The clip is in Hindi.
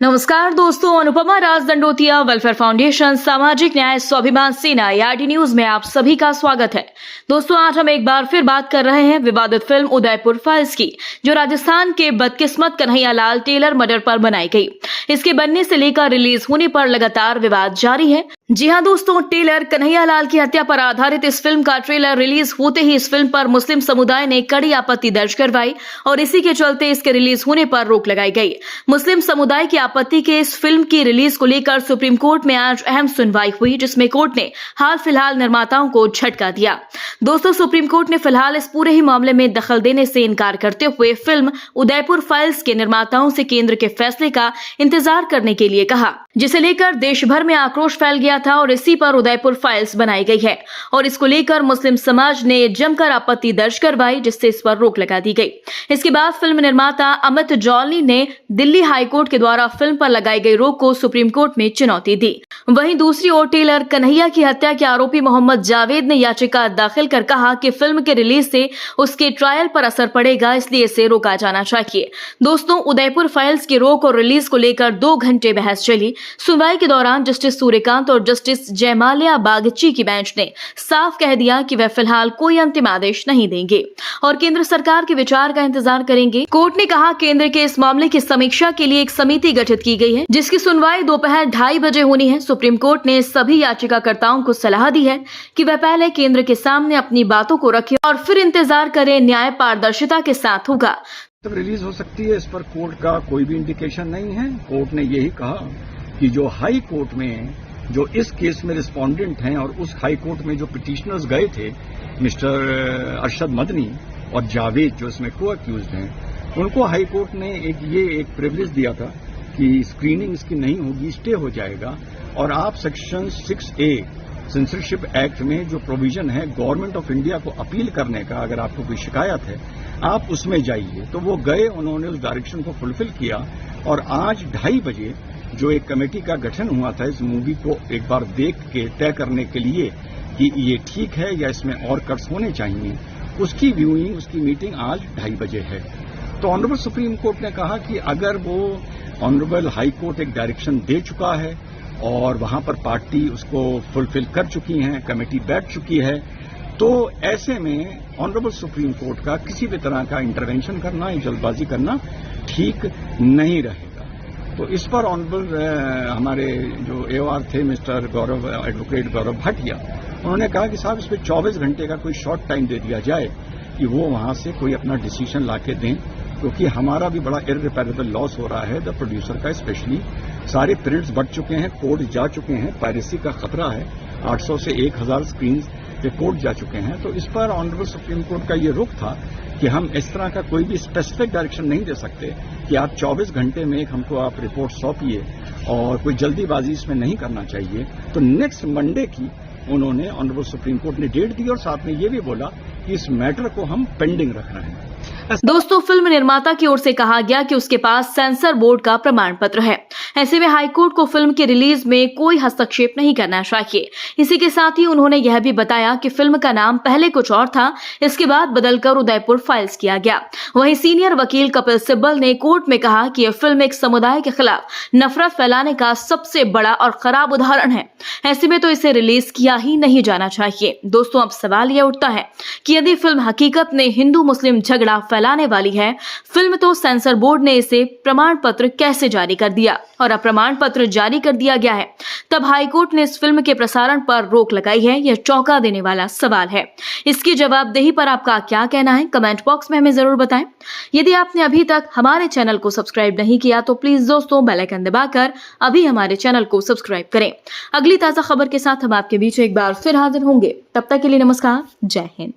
नमस्कार दोस्तों, अनुपमा राज दंडोतिया वेलफेयर फाउंडेशन सामाजिक न्याय स्वाभिमान सेना याडी न्यूज में आप सभी का स्वागत है। दोस्तों, आज हम एक बार फिर बात कर रहे हैं विवादित फिल्म उदयपुर फाइल्स की, जो राजस्थान के बदकिस्मत कन्हैयालाल टेलर मर्डर पर बनाई गई। इसके बनने से लेकर रिलीज होने पर लगातार विवाद जारी है। जी हां दोस्तों, टेलर कन्हैयालाल की हत्या पर आधारित इस फिल्म का ट्रेलर रिलीज होते ही इस फिल्म पर मुस्लिम समुदाय ने कड़ी आपत्ति दर्ज करवाई और इसी के चलते इसके रिलीज होने पर रोक लगाई गई। मुस्लिम समुदाय की आपत्ति के इस फिल्म की रिलीज को लेकर सुप्रीम कोर्ट में आज अहम सुनवाई हुई, जिसमें कोर्ट ने हाल फिलहाल निर्माताओं को झटका दिया। दोस्तों, सुप्रीम कोर्ट ने फिलहाल इस पूरे ही मामले में दखल देने से इनकार करते हुए फिल्म उदयपुर फाइल्स के निर्माताओं से केंद्र के फैसले का इंतजार करने के लिए कहा, जिसे लेकर देश भर में आक्रोश फैल गया था और इसी पर उदयपुर फाइल्स बनाई गई है और इसको लेकर मुस्लिम समाज ने जमकर आपत्ति दर्ज करवाई, जिससे इस पर रोक लगा दी गई। इसके बाद फिल्म निर्माता अमित जौलनी ने दिल्ली हाईकोर्ट के द्वारा फिल्म पर लगाई गई रोक को सुप्रीम कोर्ट में चुनौती दी। वहीं दूसरी ओर टेलर कन्हैया की हत्या के आरोपी मोहम्मद जावेद ने याचिका दाखिल कर कहा कि फिल्म के रिलीज से उसके ट्रायल पर असर पड़ेगा, इसलिए इसे रोका जाना चाहिए। दोस्तों, उदयपुर फाइल्स की रोक और रिलीज को लेकर 2 घंटे बहस चली। सुनवाई के दौरान जस्टिस सूर्यकांत और जस्टिस जयमाल्या बागची की बेंच ने साफ कह दिया कि वह फिलहाल कोई अंतिम आदेश नहीं देंगे और केंद्र सरकार के विचार का इंतजार करेंगे। कोर्ट ने कहा, केंद्र के इस मामले की समीक्षा के लिए एक समिति गठित की गई है, जिसकी सुनवाई दोपहर 2:30 बजे होनी है। सुप्रीम कोर्ट ने सभी याचिकाकर्ताओं को सलाह दी है कि वह पहले केंद्र के सामने अपनी बातों को रखें और फिर इंतजार करें। न्याय पारदर्शिता के साथ होगा। तब रिलीज हो सकती है, इस पर कोर्ट का कोई भी इंडिकेशन नहीं है। कोर्ट ने यही कहा कि जो हाई कोर्ट में जो इस केस में रिस्पोंडेंट हैं और उस हाई कोर्ट में जो पिटिशनर्स गए थे, मिस्टर अरशद मदनी और जावेद जो इसमें को अक्यूज्ड हैं, उनको हाई कोर्ट ने एक प्रिविलेज दिया था कि स्क्रीनिंग इसकी नहीं होगी, स्टे हो जाएगा और आप सेक्शन 6A सेंसरशिप एक्ट में जो प्रोविजन है गवर्नमेंट ऑफ इंडिया को अपील करने का, अगर आपको कोई शिकायत है आप उसमें जाइए। तो वो गए, उन्होंने उस डायरेक्शन को फुलफिल किया और आज 2:30 बजे जो एक कमेटी का गठन हुआ था इस मूवी को एक बार देख के तय करने के लिए कि ये ठीक है या इसमें और कट्स होने चाहिए, उसकी व्यूइंग, उसकी मीटिंग आज 2:30 बजे है। तो ऑनरेबल सुप्रीम कोर्ट ने कहा कि अगर वो ऑनरेबल हाई कोर्ट एक डायरेक्शन दे चुका है और वहां पर पार्टी उसको फुलफिल कर चुकी है, कमेटी बैठ चुकी है, तो ऐसे में ऑनरेबल सुप्रीम कोर्ट का किसी भी तरह का इंटरवेंशन करना या जल्दबाजी करना ठीक नहीं रहेगा। तो इस पर ऑनरेबल हमारे जो AOR थे मिस्टर गौरव, एडवोकेट गौरव भाटिया, उन्होंने कहा कि साहब इस पर 24 घंटे का कोई शॉर्ट टाइम दे दिया जाए कि वो वहां से कोई अपना डिसीजन लाके दें, क्योंकि हमारा भी बड़ा इररिपेरेबल लॉस हो रहा है द प्रोड्यूसर का। स्पेशली सारे प्रिंट्स बढ़ चुके हैं, कोर्ट जा चुके हैं, पायरेसी का खतरा है, 800 से 1000 स्क्रीन पे कोर्ट जा चुके हैं। तो इस पर ऑनरेबल सुप्रीम कोर्ट का ये रुख था कि हम इस तरह का कोई भी स्पेसिफिक डायरेक्शन नहीं दे सकते कि आप 24 घंटे में हमको आप रिपोर्ट सौंपिए और कोई जल्दीबाजी इसमें नहीं करना चाहिए। तो नेक्स्ट मंडे की उन्होंने ऑनरेबल सुप्रीम कोर्ट ने डेट दी और साथ में ये भी बोला कि इस मैटर को हम पेंडिंग रख रहे हैं। दोस्तों, फिल्म निर्माता की ओर से कहा गया कि उसके पास सेंसर बोर्ड का प्रमाण पत्र है। ऐसे में हाईकोर्ट को फिल्म की रिलीज में कोई हस्तक्षेप नहीं करना चाहिए। इसी के साथ ही उन्होंने यह भी बताया कि फिल्म का नाम पहले कुछ और था, इसके बाद बदलकर उदयपुर फाइल्स किया गया। वहीं सीनियर वकील कपिल सिब्बल ने कोर्ट में कहा कि यह फिल्म एक समुदाय के खिलाफ नफरत फैलाने का सबसे बड़ा और खराब उदाहरण है। ऐसे में तो इसे रिलीज किया ही नहीं जाना चाहिए। दोस्तों, अब सवाल यह उठता है कि यदि फिल्म हकीकत में हिंदू मुस्लिम झगड़ा फैलाने वाली है, फिल्म तो सेंसर बोर्ड ने इसे प्रमाण पत्र कैसे जारी कर दिया और अप्रमाण पत्र जारी कर दिया गया है, तब हाईकोर्ट ने इस फिल्म के प्रसारण पर रोक लगाई है। यह चौंका देने वाला सवाल है। इसकी जवाबदेही पर आपका क्या कहना है, कमेंट बॉक्स में हमें जरूर बताएं। यदि आपने अभी तक हमारे चैनल को सब्सक्राइब नहीं किया तो प्लीज दोस्तों बेल आइकन दबाकर अभी हमारे चैनल को सब्सक्राइब करें। अगली ताजा खबर के साथ हम आपके बीच एक बार फिर हाजिर होंगे। तब तक के लिए नमस्कार, जय हिंद।